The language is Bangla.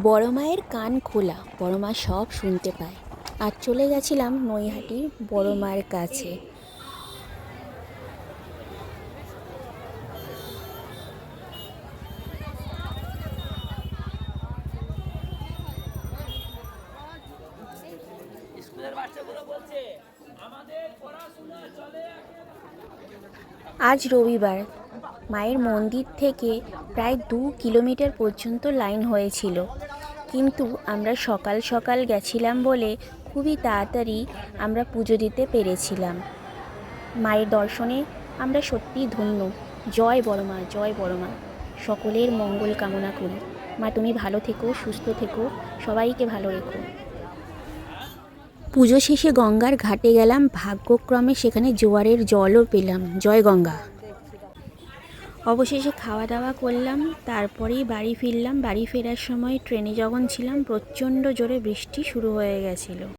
বড় মায়ের কান খোলা, বড় মা সব শুনতে পায়। আর চলে গেছিলাম নৈহাটি বড় মায়ের কাছে। আজ রবিবার, মায়ের মন্দির থেকে প্রায় 2 কিলোমিটার পর্যন্ত লাইন হয়েছিল, কিন্তু আমরা সকাল সকাল গেছিলাম বলে খুবই তাড়াতাড়ি আমরা পুজো দিতে পেরেছিলাম। মায়ের দর্শনে আমরা সত্যিই ধন্য। জয় বড় মা, জয় বড় মা। সকলের মঙ্গল কামনা করি। মা তুমি ভালো থেকো, সুস্থ থেকো, সবাইকে ভালো রেখো। পুজো শেষে গঙ্গার ঘাটে গেলাম, ভাগ্যক্রমে সেখানে জোয়ারের জলও পেলাম। জয় গঙ্গা। অবশেষে খাওয়া দাওয়া করলাম, তারপরেই বাড়ি ফিরলাম। বাড়ি ফেরার সময় ট্রেনে যখন ছিলাম প্রচণ্ড জোরে বৃষ্টি শুরু হয়ে গেছিলো।